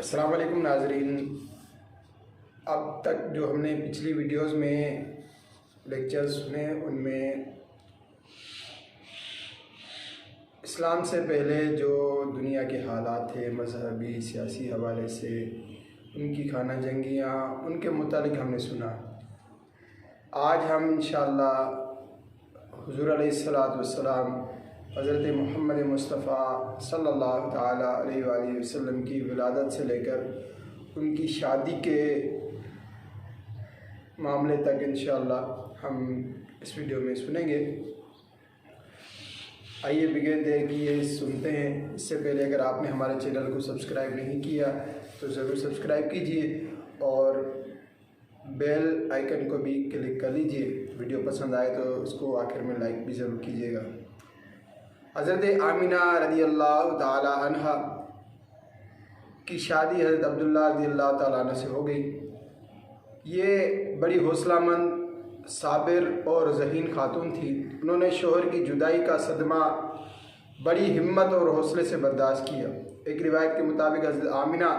अस्सलाम वालेकुम नाज़रीन। अब तक जो हमने पिछली वीडियोस में लेक्चर्स सुने उनमें इस्लाम से पहले जो दुनिया के हालात थे मजहबी सियासी हवाले से, उनकी खाना जंगियाँ, उनके मुतालिक हमने सुना। आज हम इंशाअल्लाह हुज़ूर अलैहिस्सलातु वस्सलाम हज़रत मोहम्मद मुस्तफ़ा सल्लल्लाहु ताला अलैहि वसल्लम की विलादत से लेकर उनकी शादी के मामले तक इंशाअल्लाह हम इस वीडियो में सुनेंगे। आइए बगैर देर किए सुनते हैं। इससे पहले अगर आपने हमारे चैनल को सब्सक्राइब नहीं किया तो ज़रूर सब्सक्राइब कीजिए और बेल आइकन को भी क्लिक कर लीजिए। वीडियो पसंद आए तो उसको आखिर में लाइक भी ज़रूर कीजिएगा। हज़रत आमिना रज़ी अल्लाह ताला अन्हा की शादी हज़रत अब्दुल्ला रज़ी अल्लाह ताला अन्हु से हो गई। ये बड़ी हौसलामंद, साबिर और ज़हीन खातून थी। उन्होंने शोहर की जुदाई का सदमा बड़ी हिम्मत और हौसले से बर्दाश्त किया। एक रिवायत के मुताबिक हज़रत आमिना,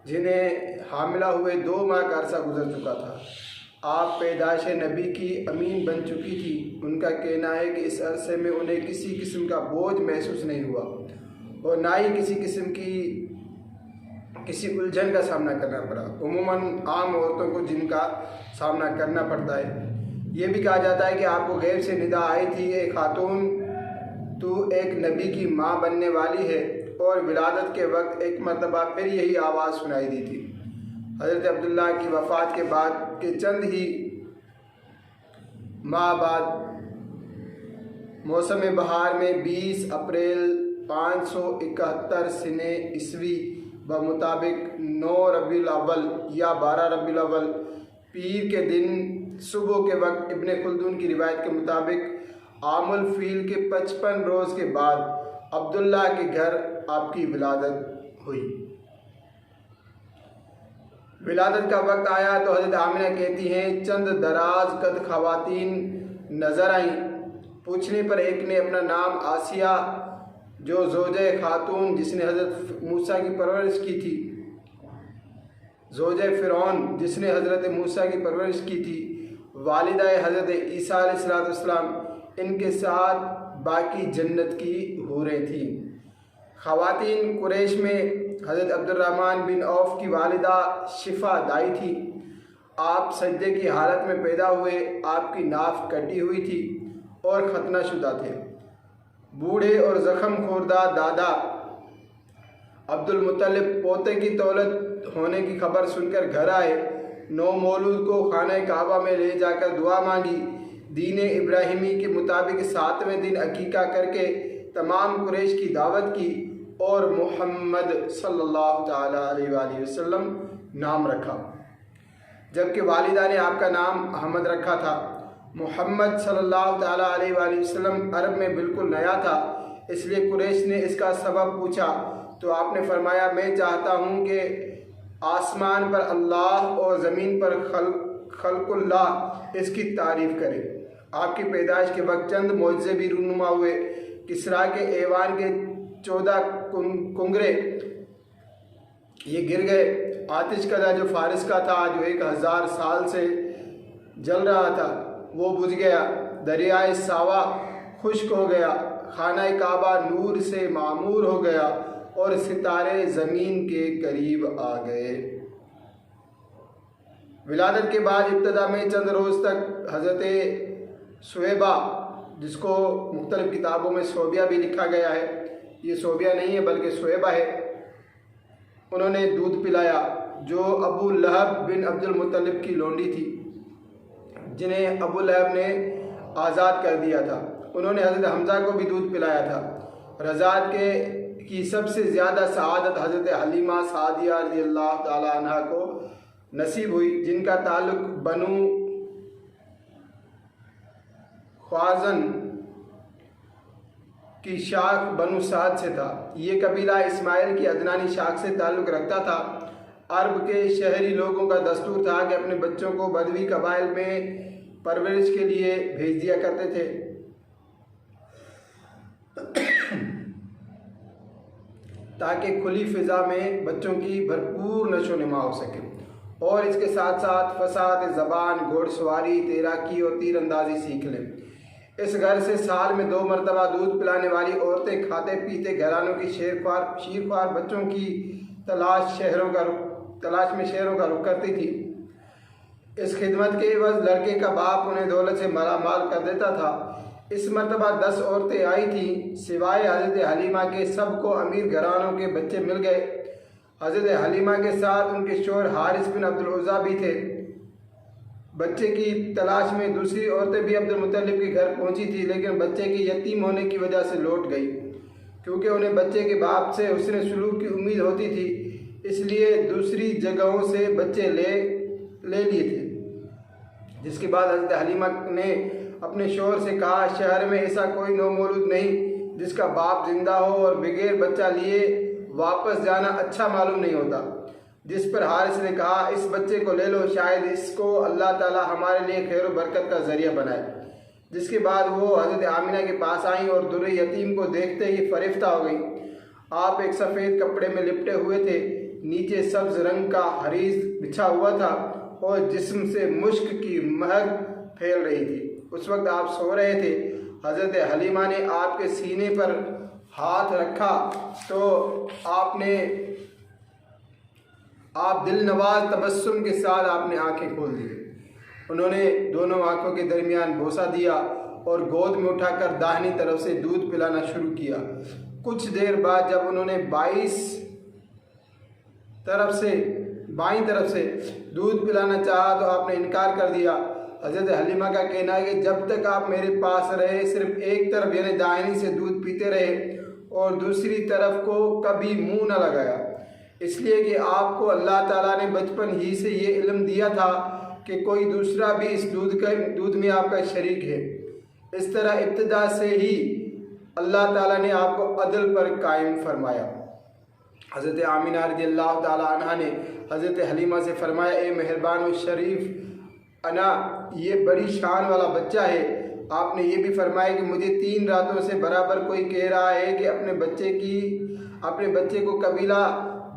जिन्हें हामिला हुए 2 माह का अरसा गुजर चुका था, आप पैदाइश नबी की अमीन बन चुकी थी। उनका कहना है कि इस अरसे में उन्हें किसी किस्म का बोझ महसूस नहीं हुआ और ना ही किसी किस्म की किसी उलझन का सामना करना पड़ा। उमूमन आम औरतों को जिनका सामना करना पड़ता है। ये भी कहा जाता है कि आपको गैब से निदा आई थी, ए खातून, तू एक नबी की माँ बनने वाली है। और विलादत के वक्त एक मरतबा फिर यही आवाज़ सुनाई दी थी। हज़रत अब्दुल्ला की वफ़ात के बाद के चंद ही माह बाद मौसम बहार में 20 अप्रैल 571 सिने ईस्वी बमुताबिक 9 रबीउल अव्वल या 12 रबीउल अव्वल पीर के दिन सुबह के वक्त इब्ने खुल्दून की रिवायत के मुताबिक आमुल फील के 55 रोज़ के बाद अब्दुल्ला के घर आपकी विलादत हुई। विलादत का वक्त आया तो हज़रत आमिना कहती हैं, चंद दराज कद ख़वातीन नज़र आईं। पूछने पर एक ने अपना नाम आसिया, जो ज़ोजे खातून जिसने हज़रत मूसा की परवरिश की थी, ज़ोजे फ़िरौन जिसने हज़रत मूसा की परवरिश की थी, वालिदा हज़रत ईसा अलैहिस्सलाम, इनके साथ बाकी जन्नत की हूरें थीं। ख़वातीन कुरैश में हज़रत अब्दुर्रहमान बिन औफ की वालिदा शिफा दाई थी। आप सजदे की हालत में पैदा हुए। आपकी नाफ कटी हुई थी और खतनाशुदा थे। बूढ़े और ज़ख़म खोरदा दादा अब्दुल मुत्तलिब पोते की दौलत होने की खबर सुनकर घर आए। नौ मौलूद को खाने काबा में ले जाकर दुआ मांगी। दीन इब्राहिमी के मुताबिक 7वें दिन अकीका करके तमाम कुरैश की दावत की और मोहम्मद सल्लल्लाहु ताला अलैहि वसल्लम नाम रखा, जबकि वालिदा ने आपका नाम अहमद रखा था। मोहम्मद सल्लल्लाहु ताला अलैहि वसल्लम अरब में बिल्कुल नया था, इसलिए कुरैश ने इसका सबब पूछा तो आपने फरमाया, मैं चाहता हूँ कि आसमान पर अल्लाह और ज़मीन पर खल्कुल्लाह इसकी तारीफ़ करे। आपकी पैदाइश के वक्त चंद मोज़े भी रूनुमा हुए। किसरा के ऐवान के 14 कुंगरे ये गिर गए। आतिश कदा जो फारिस का था, जो 1000 साल से जल रहा था, वो बुझ गया। दरियाए सावा खुश्क हो गया। खाना काबा नूर से मामूर हो गया और सितारे ज़मीन के करीब आ गए। विलादत के बाद इब्तदा में चंद रोज़ तक हज़रत सुहेबा, जिसको मुख्तलिफ़ किताबों में सोबिया भी लिखा गया है, ये सोबिया नहीं है बल्कि सुहेबा है, उन्होंने दूध पिलाया, जो अबू लहब बिन अब्दुल मुत्तलिब की लोंडी थी, जिन्हें अबू लहब ने आज़ाद कर दिया था। उन्होंने हज़रत हमज़ा को भी दूध पिलाया था। रज़ात की सबसे ज़्यादा सआदत हज़रत हलीमा सादिया रज़ी अल्लाह ताला अन्हा को नसीब हुई, जिनका ताल्लुक़ बनु ख्वाज़न की शाख बनु साद से था। ये कबीला इस्माइल की अदनानी शाख से ताल्लुक़ रखता था। अरब के शहरी लोगों का दस्तूर था कि अपने बच्चों को बदवी कबाइल में परवरिश के लिए भेज दिया करते थे। ताकि खुली फ़िज़ा में बच्चों की भरपूर नशो नुमा हो सके। और इसके साथ साथ फसाद ज़बान, घोड़सवारी, तैराकी और तीरंदाजी सीख लें। इस घर से साल में 2 मरतबा दूध पिलाने वाली औरतें खाते पीते घरानों की शीरख्वार बच्चों की तलाश में शहरों का रुख करती थी। इस खिदमत के एवज़ लड़के का बाप उन्हें दौलत से मालामाल कर देता था। इस मरतबा 10 औरतें आई थीं, सिवाय हज़रत हलीमा के सबको अमीर घरानों के बच्चे मिल गए। हज़रत हलीमा के साथ उनके शोहर हारिस बिन अब्दुल उज़्ज़ा भी थे। बच्चे की तलाश में दूसरी औरतें भी अब्दुल मुत्तलिब के घर पहुंची थी, लेकिन बच्चे के यतीम होने की वजह से लौट गई, क्योंकि उन्हें बच्चे के बाप से हुस्न सलूक की उम्मीद होती थी, इसलिए दूसरी जगहों से बच्चे ले लिए थे। जिसके बाद हज़रत हलीमा ने अपने शोहर से कहा, शहर में ऐसा कोई नौमौलूद नहीं जिसका बाप जिंदा हो और बगैर बच्चा लिए वापस जाना अच्छा मालूम नहीं होता। जिस पर हारिस ने कहा, इस बच्चे को ले लो, शायद इसको अल्लाह ताला हमारे लिए खैर व बरकत का ज़रिया बनाए। जिसके बाद वो हज़रत आमिना के पास आई और दुर्रे यतीम को देखते ही फरिफ्ता हो गई। आप एक सफ़ेद कपड़े में लिपटे हुए थे, नीचे सब्ज़ रंग का हरीज बिछा हुआ था और जिस्म से मुश्क की महक फैल रही थी। उस वक्त आप सो रहे थे। हज़रत हलीमा ने आपके सीने पर हाथ रखा तो आप दिल नवाज तबस्सुम के साथ आपने आंखें खोल दी। उन्होंने दोनों आंखों के दरमियान बोसा दिया और गोद में उठाकर दाहिनी तरफ से दूध पिलाना शुरू किया। कुछ देर बाद जब उन्होंने बाईं तरफ से दूध पिलाना चाहा तो आपने इनकार कर दिया। हज़रत हलीमा का कहना है कि जब तक आप मेरे पास रहे, सिर्फ एक तरफ यानी दाहिनी से दूध पीते रहे और दूसरी तरफ को कभी मुंह न लगाया, इसलिए कि आपको अल्लाह ताला ने बचपन ही से ये इल्म दिया था कि कोई दूसरा भी इस दूध में आपका शरीक है। इस तरह इब्तिदा से ही अल्लाह ताला ने आपको अदल पर कायम फरमाया। हज़रत आमिना रज़ियल्लाहु ताला अन्हा ने हज़रत हलीमा से फरमाया, ए मेहरबान व शरीफ अना, ये बड़ी शान वाला बच्चा है। आपने ये भी फरमाया कि मुझे 3 रातों से बराबर कोई कह रहा है कि अपने बच्चे को कबीला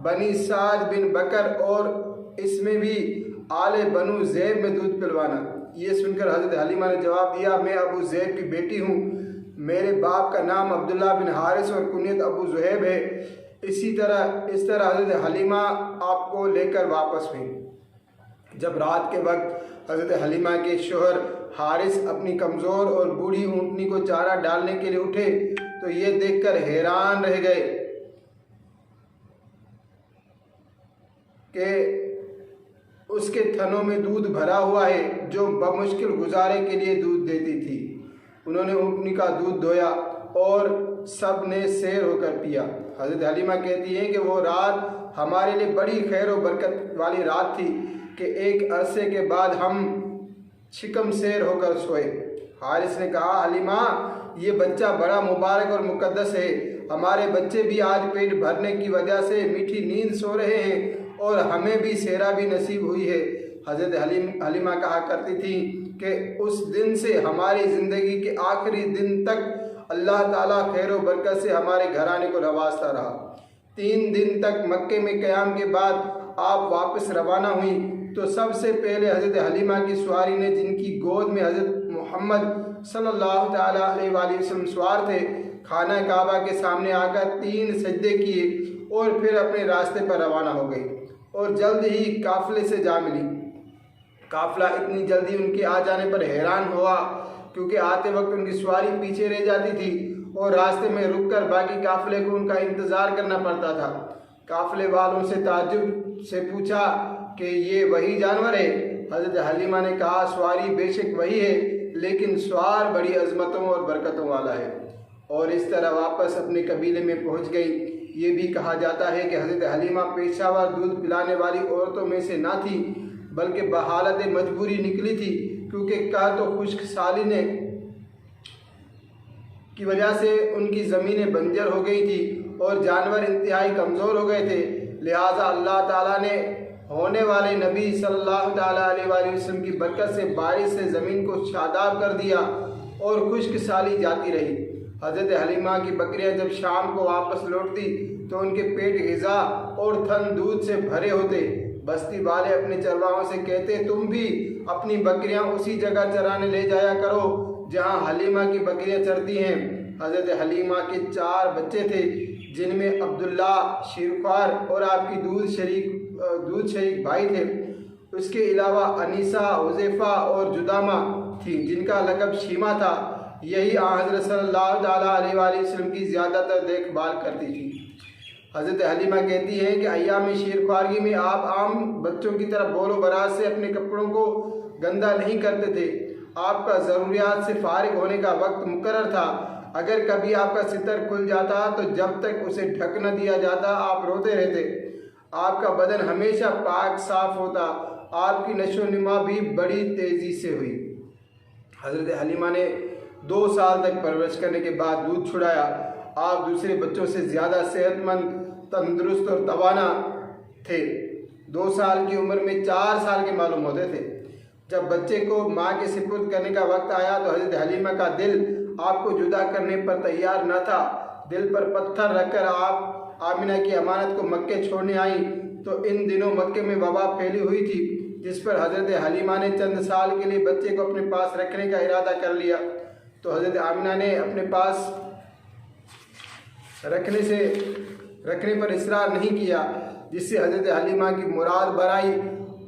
बनी साद बिन बकर और इसमें भी आले बनु ज़ैब में दूध पिलवाना। ये सुनकर हज़रत हलीमा ने जवाब दिया, मैं अबू ज़ैब की बेटी हूँ, मेरे बाप का नाम अब्दुल्ला बिन हारिस और कुनियत अबू ज़ुहैब है। इस तरह हज़रत हलीमा आपको लेकर वापस हुई। जब रात के वक्त हज़रत हलीमा के शोहर हारिस अपनी कमज़ोर और बूढ़ी ऊँटनी को चारा डालने के लिए उठे तो ये देखकर हैरान रह गए कि उसके थनों में दूध भरा हुआ है जो बमुश्किल गुजारे के लिए दूध देती थी। उन्होंने ऊँटनी का दूध धोया और सब ने सैर होकर पिया। हज़रत हलीमा कहती हैं कि वो रात हमारे लिए बड़ी खैर और बरकत वाली रात थी कि एक अरसे के बाद हम शिकम सैर होकर सोए। हारिस ने कहा, हलीमा, ये बच्चा बड़ा मुबारक और मुकद्दस है। हमारे बच्चे भी आज पेट भरने की वजह से मीठी नींद सो रहे हैं और हमें भी सेरा भी नसीब हुई है। हज़रत हलीमा कहा करती थी कि उस दिन से हमारी ज़िंदगी के आखिरी दिन तक अल्लाह ताला खैर व बरकत से हमारे घराने को नवाजता रहा। 3 दिन तक मक्के में क़याम के बाद आप वापस रवाना हुई तो सबसे पहले हज़रत हलीमा की सवारी ने, जिनकी गोद में हज़रत मोहम्मद सल्लल्लाहु ताला अलैहि वसल्लम सवार थे, खाना काबा के सामने आकर 3 सजदे किए और फिर अपने रास्ते पर रवाना हो गई और जल्द ही काफ़िले से जा मिली। काफ़िला इतनी जल्दी उनके आ जाने पर हैरान हुआ, क्योंकि आते वक्त उनकी सवारी पीछे रह जाती थी और रास्ते में रुककर बाकी काफ़िले को उनका इंतज़ार करना पड़ता था। काफ़िले वालों से ताज्जुब से पूछा कि ये वही जानवर है? हज़रत हलीमा ने कहा, सवारी बेशक वही है, लेकिन सवार बड़ी अज़मतों और बरकतों वाला है। और इस तरह वापस अपने कबीले में पहुंच गई। ये भी कहा जाता है कि हज़रत हलीमा पेशावर दूध पिलाने वाली औरतों में से ना थी, बल्कि बहालत मजबूरी निकली थी, क्योंकि का तो खुश्क साली ने की वजह से उनकी ज़मीनें बंजर हो गई थी और जानवर इंतहाई कमज़ोर हो गए थे। लिहाजा अल्लाह ताला ने होने वाले नबी सल्लल्लाहु ताला अलैहि वसल्लम की बरकत से बारिश से ज़मीन को शादाब कर दिया और खुश्क साली जाती रही। हज़रत हलीमा की बकरियां जब शाम को वापस लौटती तो उनके पेट ग़िज़ा और थन दूध से भरे होते। बस्ती वाले अपने चरवाहों से कहते, तुम भी अपनी बकरियां उसी जगह चराने ले जाया करो जहां हलीमा की बकरियां चरती हैं। हज़रत हलीमा के 4 बच्चे थे, जिनमें अब्दुल्ला, शीरख्वार और आपकी दूध शरीक भाई थे। उसके अलावा अनीसा, हुज़ैफ़ा और जुदामा थी, जिनका लक़ब शीमा था। यही हज़रत सल्लल्लाहु अलैहि वसल्लम की ज़्यादातर देखभाल करती थी। हज़रत हलीमा कहती हैं कि अय्याम शीरख्वारगी में आप आम बच्चों की तरह बोलो बरात से अपने कपड़ों को गंदा नहीं करते थे। आपका ज़रूरियात से फारिग होने का वक्त मुकर्रर था। अगर कभी आपका सितर खुल जाता तो जब तक उसे ढक न दिया जाता आप रोते रहते। आपका बदन हमेशा पाक साफ होता। आपकी नशो नुमा भी बड़ी तेज़ी से हुई। हज़रत हलीमा ने 2 साल तक परवरिश करने के बाद दूध छुड़ाया। आप दूसरे बच्चों से ज़्यादा सेहतमंद, तंदुरुस्त और तवाना थे। 2 साल की उम्र में 4 साल के मालूम होते थे। जब बच्चे को माँ के सिपुर्द करने का वक्त आया तो हज़रत हलीमा का दिल आपको जुदा करने पर तैयार न था। दिल पर पत्थर रखकर आप आमिना की अमानत को मक्के छोड़ने आई तो इन दिनों मक्के में वबा फैली हुई थी, जिस पर हज़रत हलीमा ने चंद साल के लिए बच्चे को अपने पास रखने का इरादा कर लिया। तो हज़रत आमिना ने अपने पास रखने पर इसरार नहीं किया, जिससे हज़रत हलीमा की मुराद बराई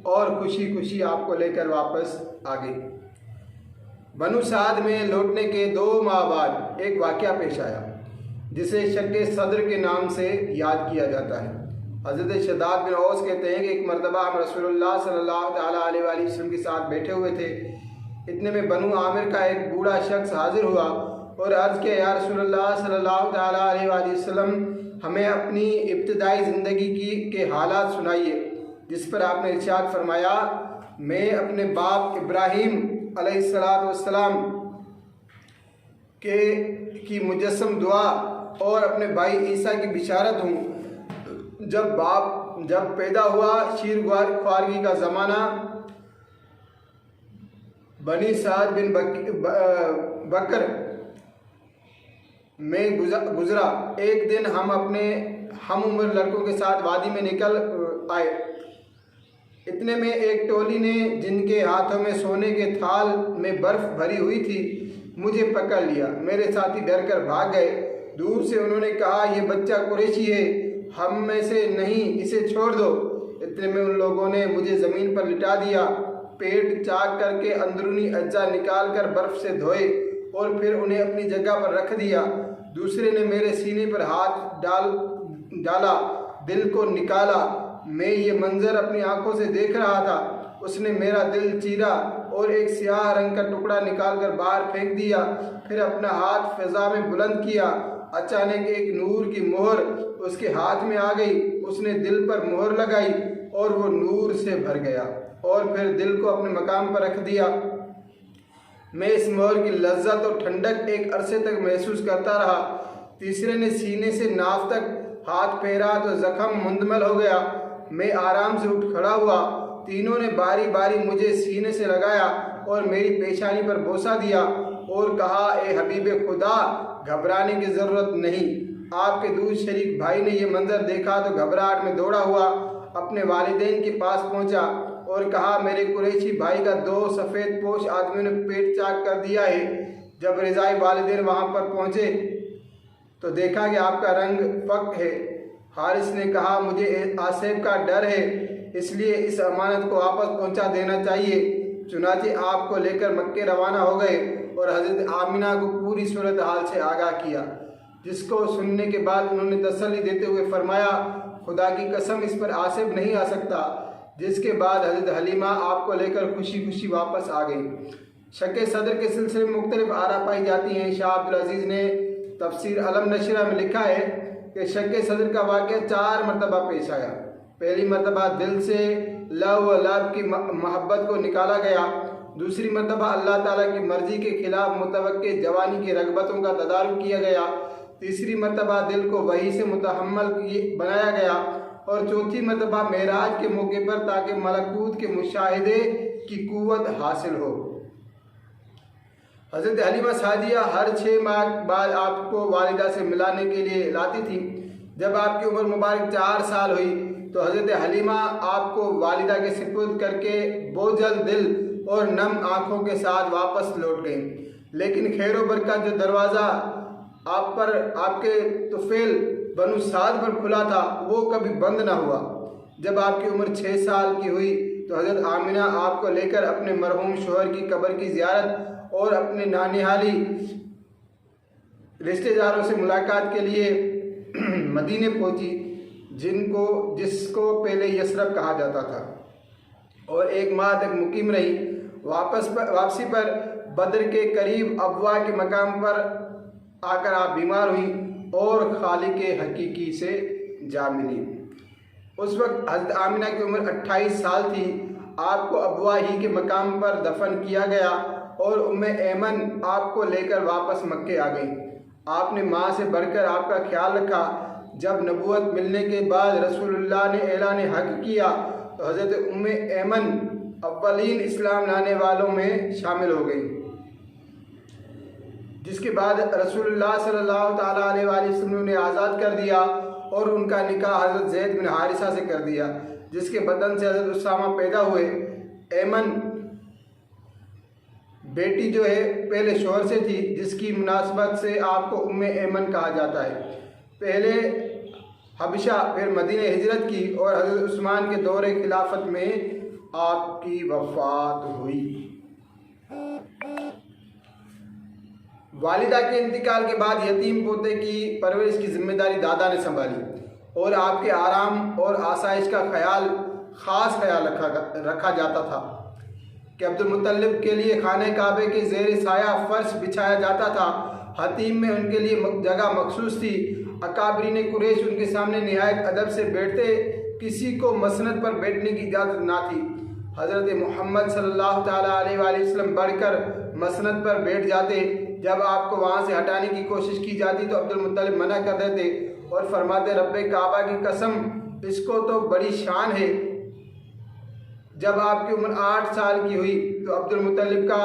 और खुशी खुशी आपको लेकर वापस आ गई। बनु साद में लौटने के 2 माह बाद एक वाक़या पेश आया, जिसे शक्के सदर के नाम से याद किया जाता है। हज़रत शद्दाद बिन औस कहते हैं कि एक मरतबा हम रसूलुल्लाह सल्लल्लाहु अलैहि वसल्लम के साथ बैठे हुए थे। इतने में बनु आमिर का एक बूढ़ा शख्स हाजिर हुआ और अर्ज़ किया, या रसूलुल्लाह सल्लल्लाहु अलैहि वसल्लम, हमें अपनी इब्तिदाई ज़िंदगी के हालात सुनाइए। जिस पर आपने इरशाद फरमाया, मैं अपने बाप इब्राहीम अलैहिस्सलाम की मुजस्सम दुआ और अपने भाई ईसा की बिशारत हूँ। जब पैदा हुआ शीरख्वारगी का ज़माना, बनी साद बिन बकर में गुजरा। एक दिन हम अपने हम उम्र लड़कों के साथ वादी में निकल आए। इतने में एक टोली ने, जिनके हाथों में सोने के थाल में बर्फ़ भरी हुई थी, मुझे पकड़ लिया। मेरे साथी डर कर भाग गए। दूर से उन्होंने कहा, यह बच्चा कुरैशी है, हम में से नहीं, इसे छोड़ दो। इतने में उन लोगों ने मुझे ज़मीन पर लिटा दिया, पेट चाक करके अंदरूनी अज्जा निकाल कर बर्फ़ से धोए और फिर उन्हें अपनी जगह पर रख दिया। दूसरे ने मेरे सीने पर हाथ डाला, दिल को निकाला। मैं ये मंजर अपनी आंखों से देख रहा था। उसने मेरा दिल चीरा और एक स्याह रंग का टुकड़ा निकालकर बाहर फेंक दिया। फिर अपना हाथ फ़िज़ा में बुलंद किया। अचानक एक नूर की मोहर उसके हाथ में आ गई। उसने दिल पर मोहर लगाई और वो नूर से भर गया और फिर दिल को अपने मकाम पर रख दिया। मैं इस मोहर की लज्जत और ठंडक एक अरसे तक महसूस करता रहा। तीसरे ने सीने से नाफ तक हाथ फेरा तो ज़ख्म मुंदमल हो गया। मैं आराम से उठ खड़ा हुआ। तीनों ने बारी बारी मुझे सीने से लगाया और मेरी पेशानी पर बोसा दिया और कहा, ए हबीब खुदा, घबराने की ज़रूरत नहीं। आपके दूध शरीक भाई ने यह मंजर देखा तो घबराहट में दौड़ा हुआ अपने वालिदैन के पास पहुंचा और कहा, मेरे कुरैशी भाई का 2 सफ़ेद पोश आदमियों ने पेट चाक कर दिया है। जब रिज़ाई वालिदैन वहाँ पर पहुँचे तो देखा कि आपका रंग फक है। हारिस ने कहा, मुझे आसेब का डर है, इसलिए इस अमानत को वापस पहुँचा देना चाहिए। चुनाचे आपको लेकर मक्के रवाना हो गए और हज़रत आमिना को पूरी सूरत हाल से आगाह किया, जिसको सुनने के बाद उन्होंने तसल्ली देते हुए फरमाया, खुदा की कसम, इस पर आसेब नहीं आ सकता। जिसके बाद हज़रत हलीमा आपको लेकर खुशी खुशी वापस आ गई। शक्के सदर के सिलसिले में मुख्तलिफ आरा पाई जाती हैं। शाह अब्दुल अजीज़ ने तफसीर अलम नशरा में लिखा है कि शक्के सदर का वाक़या 4 मरतबा पेश आया। पहली मरतबा दिल से लव व लब की मोहब्बत को निकाला गया। दूसरी मरतबा अल्लाह ताला की मर्ज़ी के खिलाफ मुतवक्के जवानी की रगबतों का तदारुक किया गया। तीसरी मरतबा दिल को वही से मुतहम्मल बनाया गया और चौथी मरतबा मेराज के मौके पर, ताकि मलकूत के मुशाहिदे की कुव्वत हासिल हो। हज़रत हलीमा सादिया हर 6 माह बाद आपको वालिदा से मिलाने के लिए लाती थी। जब आपकी उम्र मुबारक 4 साल हुई तो हज़रत हलीमा आपको वालिदा के सिपुर्द करके बोझल दिल और नम आँखों के साथ वापस लौट गईं। लेकिन खैर व बरकत जो दरवाज़ा आप पर आपके तुफेल बनु साद पर खुला था वो कभी बंद ना हुआ। जब आपकी उम्र 6 साल की हुई तो हज़रत आमिना आपको लेकर अपने मरहूम शोहर की कब्र की ज़ियारत और अपने नानिहाली रिश्तेदारों से मुलाकात के लिए मदीने पहुंची, जिसको पहले यसरब कहा जाता था, और 1 माह तक मुकीम रही। वापसी पर बद्र के करीब अबवा के मकाम पर आकर आप बीमार हुई और खालिक हकीकी से जा मिली। उस वक्त हज़रत आमिना की उम्र 28 साल थी। आपको अबवा ही के मकाम पर दफन किया गया और उम्मे ऐमन आपको लेकर वापस मक्के आ गई। आपने माँ से बढ़कर आपका ख्याल रखा। जब नबूवत मिलने के बाद रसूलुल्लाह ने ऐलान हक किया तो हज़रत उम्मे ऐमन अव्वलीन इस्लाम लाने वालों में शामिल हो गई, जिसके बाद रसूलुल्लाह सल्लल्लाहु ताला अलैहि वसल्लम ने आज़ाद कर दिया और उनका निकाह हज़रत ज़ैद बिन हारिसा से कर दिया, जिसके बदन से हज़रत उसामा पैदा हुए। ऐमन बेटी जो है पहले शोहर से थी, जिसकी मुनासबत से आपको उम्मे ऐमन कहा जाता है। पहले हबशा फिर मदीने हिजरत की और हज़रत उस्मान के दौरे खिलाफत में आपकी वफ़ात हुई। वालिदा के इंतकाल के बाद यतीम पोते की परवरिश की जिम्मेदारी दादा ने संभाली और आपके आराम और आसाइश का ख़ास ख्याल रखा जाता था कि अब्दुल मुत्तलिब के लिए खाने काबे के ज़ेर साया फर्श बिछाया जाता था। हतीम में उनके लिए जगह मखसूस थी। अकाबरीन कुरैश उनके सामने निहायत अदब से बैठते, किसी को मसनद पर बैठने की इजाज़त ना थी। हज़रत मोहम्मद सल्लल्लाहु ताला अलैहि वसल्लम बढ़कर मसनद पर बैठ जाते। जब आपको वहाँ से हटाने की कोशिश की जाती तो अब्दुल मुत्तलिब मना कर देते और फरमाते, रब्बे काबा की कसम, इसको तो बड़ी शान है। जब आपकी उम्र 8 साल की हुई तो अब्दुल मुत्तलिब का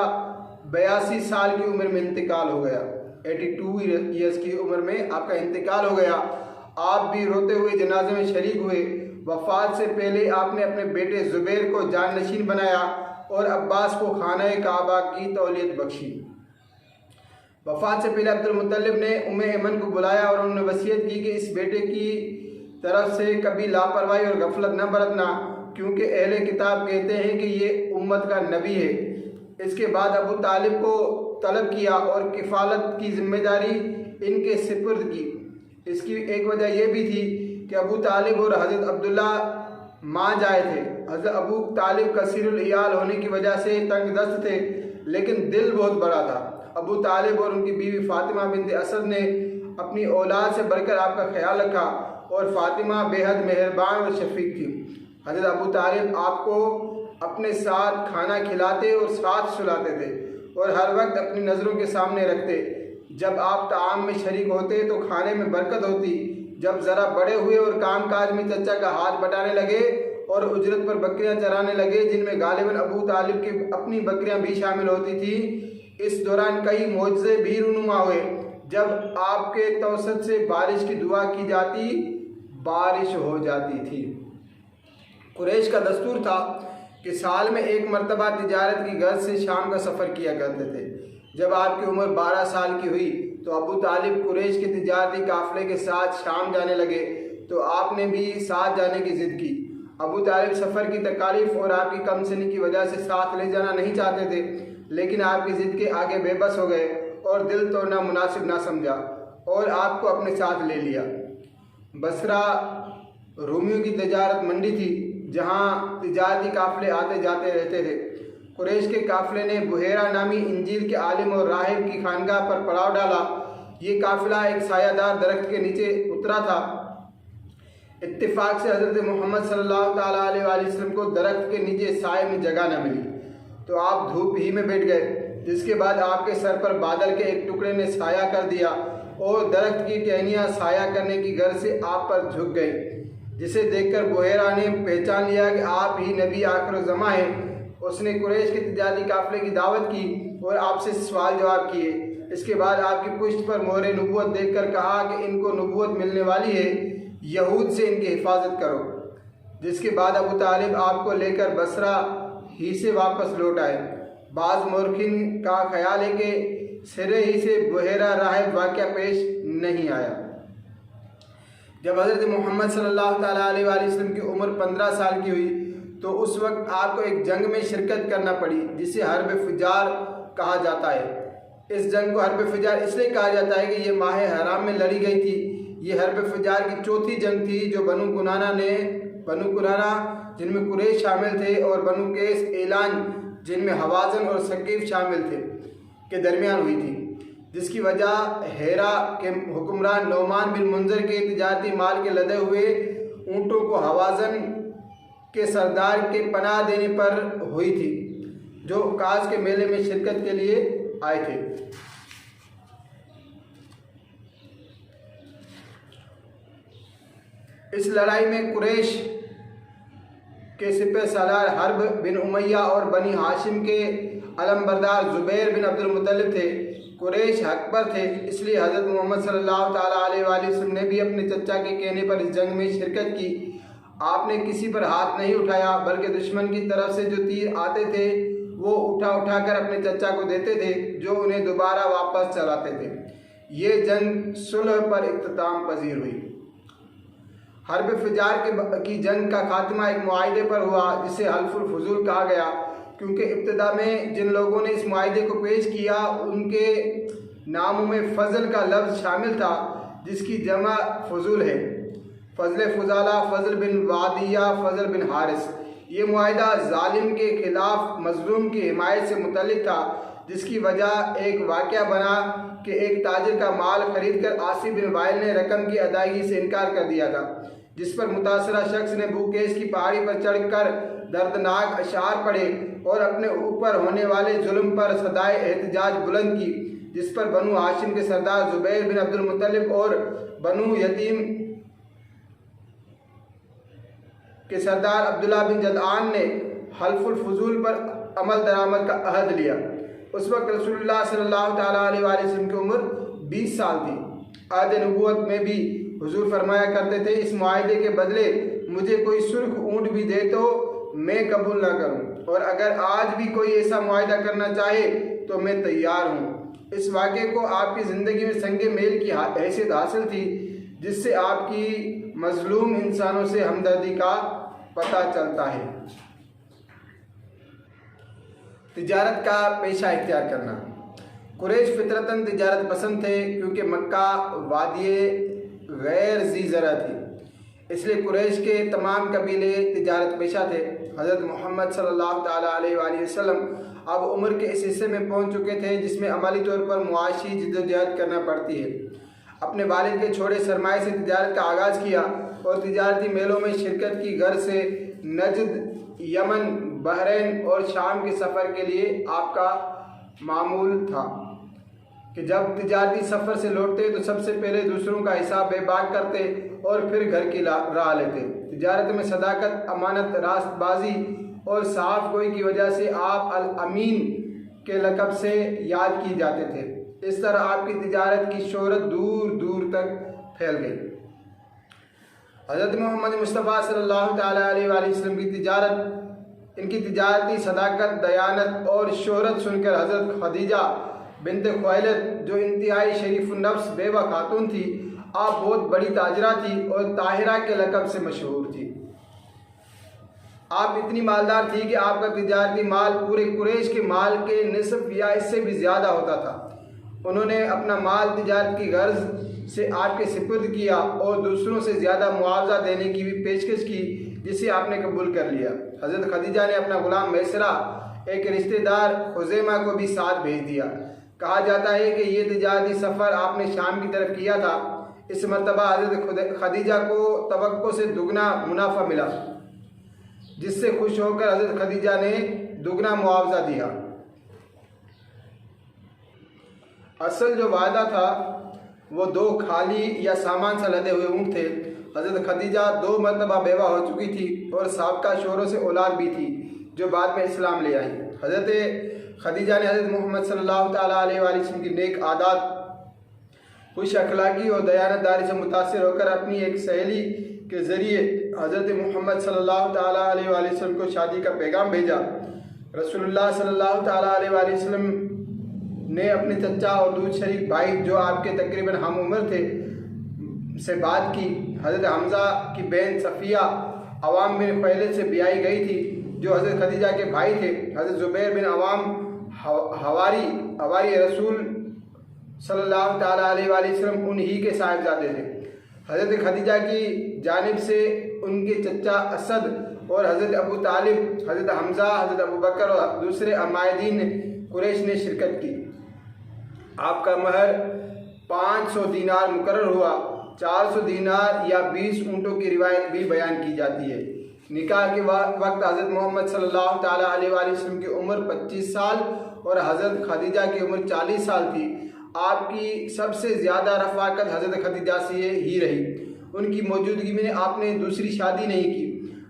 82 साल की उम्र में इंतकाल हो गया। 82 ईयर्स की उम्र में आपका इंतकाल हो गया। आप भी रोते हुए जनाजे में शरीक हुए। वफ़ात से पहले आपने अपने बेटे ज़ुबैर को जाननशीन बनाया और अब्बास को खाना काबा की तौलियत बख्शी। वफ़ात से पहले अब्दुल मुत्तलिब ने उम्मे ऐमन को बुलाया और उन्होंने वसीयत की कि इस बेटे की तरफ से कभी लापरवाही और गफलत न बरतना, क्योंकि अहले किताब कहते हैं कि ये उम्मत का नबी है। इसके बाद अबू तालिब को तलब किया और किफ़ालत की जिम्मेदारी इनके सिपुर्द की। इसकी एक वजह यह भी थी कि अबू तालिब और हज़रत अब्दुल्ला माँ जाए थे। हज़रत अबू तालिब कसीरुल इयाल होने की वजह से तंग दस्त थे, लेकिन दिल बहुत बड़ा था। अबू तालिब और उनकी बीवी फ़ातिमा बिन्त असद ने अपनी औलाद से बढ़कर आपका ख्याल रखा और फ़ातिमा बेहद मेहरबान और शफीक थी। हज़रत अबू तालिब आपको अपने साथ खाना खिलाते और साथ सुलाते थे और हर वक्त अपनी नज़रों के सामने रखते। जब आप ताआम में शरीक होते तो खाने में बरकत होती। जब ज़रा बड़े हुए और कामकाज में चचा का हाथ बटाने लगे और उजरत पर बकरियां चराने लगे, जिनमें गालिबन अबू तालिब की अपनी बकरियां भी शामिल होती थी। इस दौरान कई मोजज़े भी रूनुमा हुए। जब आपके तवसत से बारिश की दुआ की जाती, बारिश हो जाती थी। कुरैश का दस्तूर था कि साल में 1 मरतबा तिजारत की गर्ज से शाम का सफ़र किया करते थे। जब आपकी उम्र 12 साल की हुई तो अबू तालिब कुरैश के तिजारती काफ़िले के साथ शाम जाने लगे, तो आपने भी साथ जाने की ज़िद की। अबू तालिब सफ़र की तकालीफ और आपकी कम सनी की वजह से साथ ले जाना नहीं चाहते थे, लेकिन आपकी ज़िद के आगे बेबस हो गए और दिल तोड़ना मुनासिब ना समझा और आपको अपने साथ ले लिया। बसरा रोमियों की तिजारत मंडी थी, जहाँ तिजारती काफ़िले आते जाते रहते थे। कुरैश के काफ़िले ने बुहेरा नामी इंजील के आलिम और राहिब की खानगाह पर पड़ाव डाला। ये काफ़िला एक सायादार दरख्त के नीचे उतरा था। इत्तिफाक से हज़रत मोहम्मद सल्लल्लाहु ताला अलैहि वसल्लम को दरख्त के नीचे साए में जगह न मिली, तो आप धूप ही में बैठ गए, जिसके बाद आपके सर पर बादल के एक टुकड़े ने साया कर दिया और दरख्त की टहनियाँ साया करने की गर्ज से आप पर झुक गई, जिसे देखकर बुहेरा ने पहचान लिया कि आप ही नबी आखिरुज़्ज़मा हैं। उसने कुरैश के तिजारती काफ़िले की दावत की और आपसे सवाल जवाब किए। इसके बाद आपकी पुश्त पर मोहरे नबूवत देखकर कहा कि इनको नबूवत मिलने वाली है। यहूद से इनकी हिफाजत करो। जिसके बाद अबू तालिब आपको लेकर बसरा ही से वापस लौट आए। बाज़ मौरखिन का ख्याल है कि सिरे ही से बुहेरा राहिब वाक़या पेश नहीं आया। जब हज़रत मोहम्मद सल्लल्लाहु अलैहि वसल्लम की उम्र 15 साल की हुई तो उस वक्त आपको एक जंग में शिरकत करना पड़ी जिसे हर्ब फुजार कहा जाता है। इस जंग को हर्ब फुजार इसलिए कहा जाता है कि ये माह हराम में लड़ी गई थी। ये हर्ब फुजार की चौथी जंग थी जो बनु कुनाना जिनमें कुरैश शामिल थे और बनु कैस एलान जिनमें हवाज़न और सकीफ शामिल थे के दरमियान हुई थी, जिसकी वजह हेरा के हुक्मरान नौमान बिन मुंजर के तिजारती माल के लदे हुए ऊँटों को हवाज़न के सरदार के पनाह देने पर हुई थी जो काज के मेले में शिरकत के लिए आए थे। इस लड़ाई में कुरैश के सिपह सालार हर्ब बिन उमैया और बनी हाशिम के अलमबरदार ज़ुबैर बिन अब्दुल मुत्तलिब थे। कुरैश हक पर थे, इसलिए हज़रत मोहम्मद सल्लल्लाहु अलैहि वसल्लम ने भी अपने चचा के कहने पर इस जंग में शिरकत की। आपने किसी पर हाथ नहीं उठाया बल्कि दुश्मन की तरफ से जो तीर आते थे वो उठा कर अपने चचा को देते थे जो उन्हें दोबारा वापस चलाते थे। ये जंग सुलह पर इख्तिताम पजीर हुई। हर्ब फुजार की जंग का खात्मा एक मुआहिदे पर हुआ जिसे हल्फुल फुजूल कहा गया, क्योंकि इब्तिदा में जिन लोगों ने इस मुआहिदे को पेश किया उनके नामों में फ़ज़ल का लफ्ज़ शामिल था जिसकी जमा फजूल है। फ़ज़ल फ़ुज़ाला, फ़ज़ल बिन वादिया, फ़ज़ल बिन हारिस। ये मुआहिदा जालिम के ख़िलाफ़ मज़लूम की हिमायत से मुतल्लिक़ था, जिसकी वजह एक वाक़या बना कि एक ताजिर का माल खरीद कर आसिफ बिन वाइल ने रकम की अदायगी से इनकार कर दिया था, जिस पर मुतासरा शख्स ने बुकेश की पहाड़ी पर चढ़कर दर्दनाक अशार पढ़े और अपने ऊपर होने वाले जुल्म पर सदाए एहतजाज बुलंद की, जिस पर बनु हाशिम के सरदार ज़ुबैर बिन अब्दुल मुत्तलिब और बनु यतीम के सरदार अब्दुल्ला बिन जदआन ने हल्फुल फजूल पर अमल दरामद का अहद लिया। उस वक्त रसूलुल्लाह सल्लल्लाहु अलैहि वसल्लम की उम्र 20 साल थी। आद नबूवत में भी हुजूर फरमाया करते थे, इस मुआहिदे के बदले मुझे कोई सुर्ख ऊँट भी दे तो मैं कबूल ना करूं, और अगर आज भी कोई ऐसा मुआहिदा करना चाहे तो मैं तैयार हूं। इस वाक़े को आपकी ज़िंदगी में संगे मेल की हैसियत हासिल थी, जिससे आपकी मजलूम इंसानों से हमदर्दी का पता चलता है। तिजारत का पेशा इख्तियार करना। कुरैश फितरतन तिजारत पसंद थे, क्योंकि मक्का वादिये गैर ज़ी ज़रा थी, इसलिए कुरैश के तमाम कबीले तिजारत पेशा थे। हज़रत मोहम्मद सल्लल्लाहु अलैहि वसल्लम अब उम्र के इस हिस्से में पहुंच चुके थे जिसमें अमली तौर पर मुआशी जिद्दोजहद करना पड़ती है। अपने वालिद के छोड़े सरमाए से तिजारत का आगाज़ किया और तिजारती मेलों में शिरकत की गर्ज से नजद, यमन, बहरैन और शाम के सफ़र के लिए आपका मामूल था कि जब तिजारती सफ़र से लौटते तो सबसे पहले दूसरों का हिसाब बेबाक करते और फिर घर की राह लेते। तिजारत में सदाकत, अमानत, रास्तबाजी और साफ गोई की वजह से आप अल अमीन के लक़ब से याद की जाते थे। इस तरह आपकी तिजारत की शोहरत दूर दूर तक फैल गई। हज़रत मोहम्मद मुस्तफ़ा सल्लल्लाहु अलैहि वसल्लम की तिजारत, इनकी तिजारती सदाकत, दयानत और शोहरत सुनकर हज़रत खदीजा बिन्त खुवैलिद, जो इंतहाई शरीफ नफ्स बेवा खातून थी, आप बहुत बड़ी ताजरा थी और ताहिरा के लक़ब से मशहूर थी। आप इतनी मालदार थी कि आपका तिजारती माल पूरे कुरैश के माल के निसफ या इससे भी ज़्यादा होता था। उन्होंने अपना माल तिजारत की गर्ज से आपके सिपुर्द किया और दूसरों से ज़्यादा मुआवजा देने की भी पेशकश की, जिसे आपने कबूल कर लिया। हज़रत खदीजा ने अपना गुलाम मैसरा, एक रिश्तेदार खुज़ैमा को भी साथ भेज दिया। कहा जाता है कि ये तिजारती सफ़र आपने शाम की तरफ किया था। इस मरतबा हज़रत खदीजा को तवक्को से दुगना मुनाफा मिला, जिससे खुश होकर हज़रत खदीजा ने दुगना मुआवजा दिया। असल जो वादा था वो 2 खाली या सामान से लदे हुए ऊँट थे। हज़रत खदीजा 2 मरतबा बेवा हो चुकी थी और साबका शोहरों से औलाद भी थी, जो बाद में इस्लाम ले आई। हज़रत खदीजा ने हज़रत मोहम्मद सल्लल्लाहु अलैहि वसल्लम की नेक आदात खुश अखलाकी और दयानतदारी से मुतासिर होकर अपनी एक सहेली के ज़रिए हज़रत मोहम्मद सल्लल्लाहु ताला अलैहि वसल्लम को शादी का पैगाम भेजा। रसूलुल्लाह सल्लल्लाहु ताला अलैहि वसल्लम ने अपने चचा और दूध शरीक भाई जो आपके तकरीबन हम उम्र थे से बात की। हज़रत हमज़ा की बहन सफ़िया अवाम बिन ख़ुवैलिद से ब्याही गई थी जो हज़रत खदीजा के भाई थे। हज़रत ज़ुबैर बिन अवाम हवारी रसूल सल्लल्लाहु ताला अलैहि वसल्लम उन्हीं के साहिबजादे थे। हज़रत खदीजा की जानिब से उनके चचा असद और हज़रत अबू तालिब, हज़रत हमज़ा, हज़रत अबू बकर और दूसरे अमायदीन कुरैश ने शिरकत की। आपका महर 500 दीनार मुकर्रर हुआ। 400 दीनार या 20 ऊँटों की रिवायत भी बयान की जाती है। निकाह के वक्त हज़रत मोहम्मद सल्लल्लाहु ताला अलैहि वसल्लम की उम्र 25 साल और हज़रत खदीजा की उम्र 40 साल थी। आपकी सबसे ज़्यादा रफ़ाकत हज़रत खदीजा से ही रही। उनकी मौजूदगी में आपने दूसरी शादी नहीं की।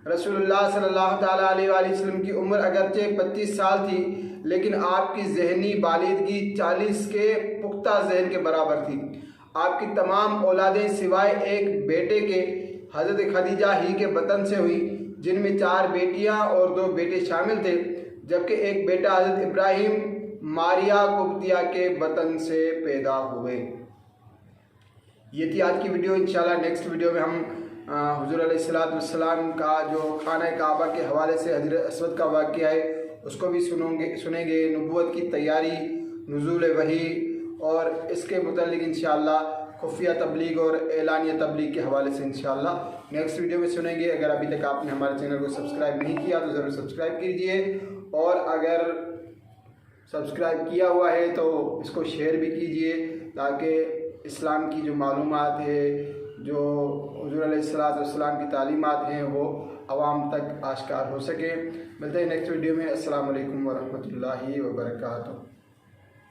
रसूलुल्लाह सल्लल्लाहु ताला अलैहि वसल्लम की उम्र अगरचे 25 साल थी, लेकिन आपकी ज़हनी बालिदगी 40 के पुख्ता जहन के बराबर थी। आपकी तमाम औलादें सिवाय एक बेटे के हज़रत खदीजा ही के बतन से हुई, जिनमें 4 बेटियां और 2 बेटे शामिल थे, जबकि एक बेटा हज़रत इब्राहिम मारिया कुब्तिया के बतन से पैदा हुए। ये थी आज की वीडियो। इंशाल्लाह नेक्स्ट वीडियो में हम हुज़ूर अलैहिस्सलातु वस्सलाम का जो खाना काबा के हवाले से हजरत अस्वद का वाक़या है उसको भी सुनेंगे। नबूवत की तैयारी, नुज़ूल वही और इसके मुतालिक इंशाल्लाह खुफिया तबलीग और एलानिया तबलीग के हवाले से इंशाल्लाह नेक्स्ट वीडियो में सुनेंगे। अगर अभी तक आपने हमारे चैनल को सब्सक्राइब नहीं किया तो ज़रूर सब्सक्राइब कीजिए, और अगर सब्सक्राइब किया हुआ है तो इसको शेयर भी कीजिए, ताकि इस्लाम की जो मालूमात है, जो हुज़ूर अलैहिस्सलातु वस्सलाम की तालीमात हैं, वो आवाम तक आश्कार हो सके। मिलते हैं नेक्स्ट वीडियो में। अस्सलामु अलैकुम वरहमतुल्लाहि वबरकातुहू।